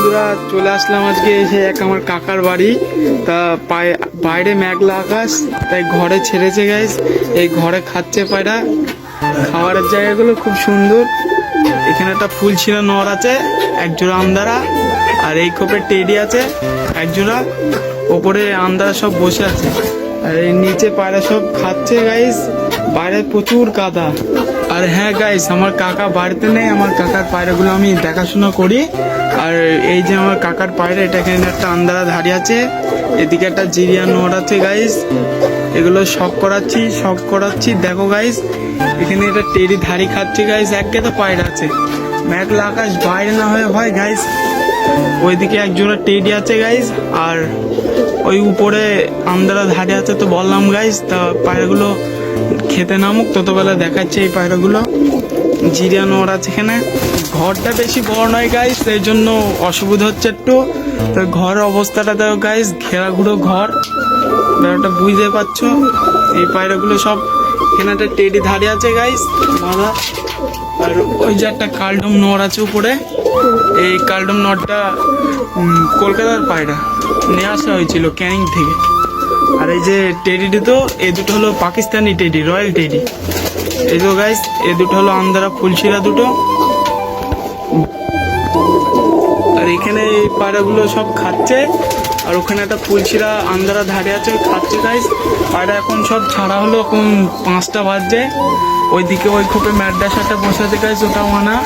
বন্ধুরা চলে আসলাম আজকে এসে এক আমার কাকার বাড়ি। তা বাইরে মেঘলা আকাশ, তাই ঘরে ছেড়েছে গাইস। এই ঘরে খাচ্ছে পায়রা। খাবারের জায়গাগুলো খুব সুন্দর। এখানে একটা ফুল ছিল নর আছে, একজোড়া আমদারা, আর এই খোপে টেডি আছে একজোড়া। ওপরে আমদারা সব বসে আছে, আর এই নিচে পায়রা সব খাচ্ছে গাইস। বাইরে প্রচুর কাদা। আর হ্যাঁ গাইস, আমার কাকা বাড়িতে নেই, আমার কাকার পায়রাগুলো আমি দেখাশোনা করি। আর এই যে আমার কাকার পায়রা, এটা এখানে একটা আন্দারা ধাড়ি আছে, এদিকে একটা জিরিয়া নর আছে গাইস। এগুলো শখ করাচ্ছি দেখো গাইস। এখানে এটা টেরি ধাড়ি খাচ্ছে গাইস। এক গেতা পায়রা আছে, মেঘলা আকাশ, বাইরে না হয় গাইস। ওইদিকে এক জোড়া টেডি আছে গাইস, আর ওই উপরে আমদারা ধারে আছে। তো বললাম গাইস, তা পায়রাগুলো খেতে নামুক, ততবেলা দেখাচ্ছে এই পায়রাগুলো। জিরিয়া নর আছে এখানে। ঘরটা বেশি বড় নয় গাইস, এই জন্য অসুবিধা হচ্ছে একটু। তো ঘরের অবস্থাটা দেখো গাইস, ঘেরাঘুরো ঘর, ব্যাপারটা বুঝতে পারছো। এই পায়রাগুলো সব এখানে একটা টেডি ধারে আছে গাইস মাদা। আর ওই যে একটা কালডম নর আছে উপরে। এই কালডম নরটা কলকাতার পায়রা, নিয়ে আসা হয়েছিল ক্যানিং থেকে। আর এই যে টেডিটি, তো এই দুটো হলো পাকিস্তানি টেডি, রয়্যাল টেডি। এই তো গাইস, এই দুটো হলো আমদারা ফুলশিরা দুটো। আর এখানে এই পায়রাগুলো সব খাচ্ছে। আর ওখানে একটা ফুলশিরা আমদারা ধারে আছে, খাচ্ছে গাইস। পায়রা এখন সব ছাড়া হলো, এখন 5টা বাজছে। ওইদিকে ওই খোপে ম্যাডাসাটা বসে আছে গাইস, ওটাও আনা।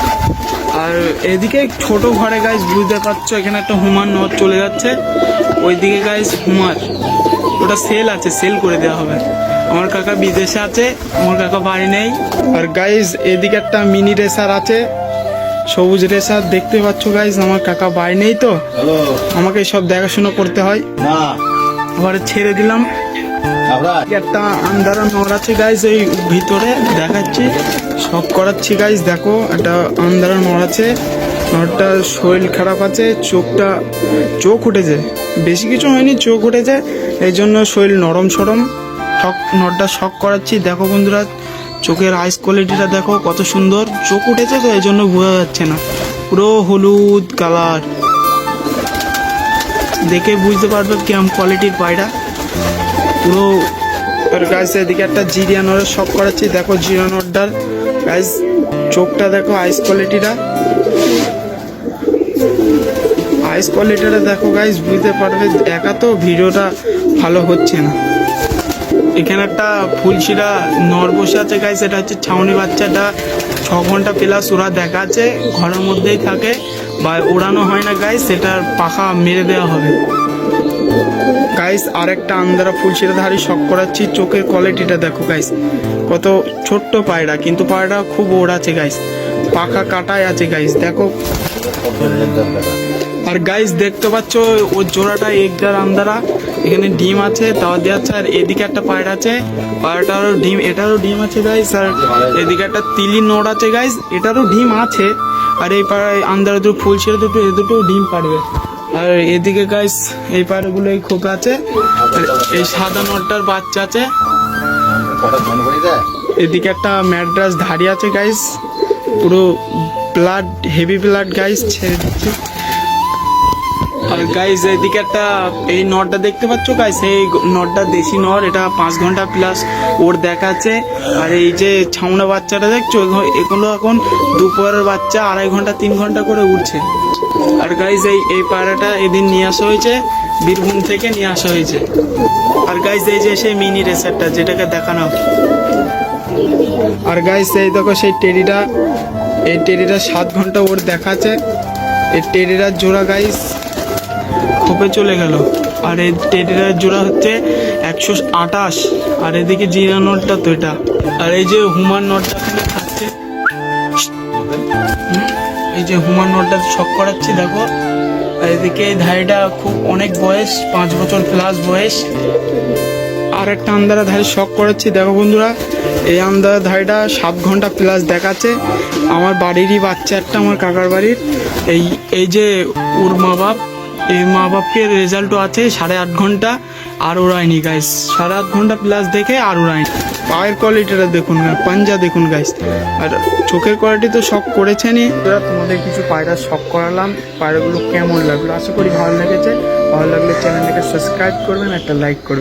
আর এদিকে ছোট ঘরে গাইস, বুঝতে পারছো, এখানে একটা হুমার নদ চলে যাচ্ছে। ওইদিকে গাইস হুমার, ওটা সেল আছে, সেল করে দেওয়া হবে। আমার কাকা বিদেশে আছে, আমার কাকা বাড়ি নেই। আর গাইস এদিকে একটা মিনি রেসার আছে, সবুজ রেসার, দেখতে পাচ্ছ গাইস। আমার কাকা বাড়ি নেই, তো আমাকে সব দেখাশোনা করতে হয়। আবার ছেড়ে দিলাম। একটা আন্দারা নর আছে গাইস, এই ভিতরে দেখাচ্ছি, সব করাচ্ছি গাইস। দেখো একটা আন্দারা নর আছে, নরটা শরীর খারাপ আছে, চোখ উঠেছে, বেশি কিছু হয়নি, চোখ উঠেছে, এই জন্য শরীর নরম সরম। নরটা শখ করাচ্ছি। দেখো বন্ধুরা, চোখের আইস কোয়ালিটিটা দেখো কত সুন্দর। চোখ উঠেছে তো এই জন্য বোঝা যাচ্ছে না, পুরো হলুদ কালার, দেখে বুঝতে পারবে কেমন কোয়ালিটির পায়রা পুরো। আর গাইস এদিকে একটা জিরিয়া নরের শখ করাচ্ছি। দেখো জিরিয়া নরটার গাইস চোখটা দেখো, আইস কোয়ালিটিটা দেখো গাইস, বুঝতে পারবে। একা তো ভিডিওটা ভালো হচ্ছে না। এখানে একটা ফুলশিরা নর বসে আছে গাইস, এটা হচ্ছে ছাউনি বাচ্চাটা। 6 ঘন্টা প্লাস ওরা দেখা আছে, ঘরের মধ্যেই থাকে, বা ওড়ানো হয় না গাইস, সেটার পাখা মেরে দেওয়া হবে গাইস। আর একটা আন্দারা ফুলশিরা ধারি শখ করাচ্ছি। চোখের কোয়ালিটিটা দেখো গাইস, কত ছোট্ট পায়রা, কিন্তু পায়রা খুব ওড়াচ্ছে গাইস, পাখা কাটায় আছে গাইস, দেখো। আর গাইস দেখতে পাচ্ছ ওর জোড়াটা একদার আমদারা, এখানে ডিম আছে, তাও দেওয়া আছে। আর এদিকে একটা পায়রা আছে, পায়রাটারও ডিম, এটারও ডিম আছে গাইস। আর এদিকে একটা তিলি নর আছে গাইস, এটারও ডিম আছে। আর এই পায়রা আমদারা দুটো ফুলশিরা দুটো, এ দুটো ডিম পারবে। আর এদিকে গাইস এই পায়রাগুলো এই খোকা আছে, আর এই সাদা নরটার বাচ্চা আছে। এদিকে একটা ম্যাড্রাস ধাড়ি আছে গাইস, পুরো ব্লাড, হেভি ব্লাড গাইস, ছেড়ে দিচ্ছে। আর গাইস এদিকে একটা এই নরটা দেখতে পাচ্ছ গাইস, এই নরটা দেশি নর, এটা 5 ঘন্টা প্লাস ওর দেখাচ্ছে। আর এই যে ছাউনা বাচ্চাটা দেখছো, এগুলো এখন দুপুরের বাচ্চা, 2.5 ঘন্টা 3 ঘন্টা করে উঠছে। আর গাইস এই পায়রাটা এদিন নিয়ে আসা হয়েছে, বীরভূম থেকে নিয়ে আসা হয়েছে। আর গাইস এই যে সেই মিনি রেসারটা যেটাকে দেখানো। আর গাইস এই দেখো সেই টেডিটা, এই টেডিটা 7 ঘন্টা ওর দেখাচ্ছে। এই টেডিটার জোড়া গাইস খোপে চলে গেল। আর এই টেডিটার জোড়া হচ্ছে 128। আর এদিকে জিরা নটটা তো এটা। আর এই যে হুমার নটটা এখানে খাচ্ছে, এই যে হুমার নটটা শখ করাচ্ছি দেখো। আর এদিকে এই ধাড়িটা খুব অনেক বয়স, 5 বছর প্লাস বয়স। আর একটা আন্দারা ধাড়ি শখ করাচ্ছি দেখো বন্ধুরা, এই আন্দারা ধাড়িটা 7 ঘন্টা প্লাস দেখাচ্ছে। আমার বাড়িরই বাচ্চা একটা, আমার কাকার বাড়ির। এই যে ওর মা বাপ, এই মা বাপকে রেজাল্টও আছে 8.5 ঘন্টা। আর উড়ায়নি গাইস, 7-8 ঘন্টা প্লাস দেখে আর উড়ায়নি। পায়ের কোয়ালিটিটা দেখুন, পাঞ্জা দেখুন গাইস, আর চোখের কোয়ালিটি তো শখ করেছেনই। তোমাদের কিছু পায়রা শখ করালাম, পায়রাগুলো কেমন লাগলো, আশা করি ভালো লেগেছে। ভালো লাগলে চ্যানেলটাকে সাবস্ক্রাইব করবেন, একটা লাইক করবেন।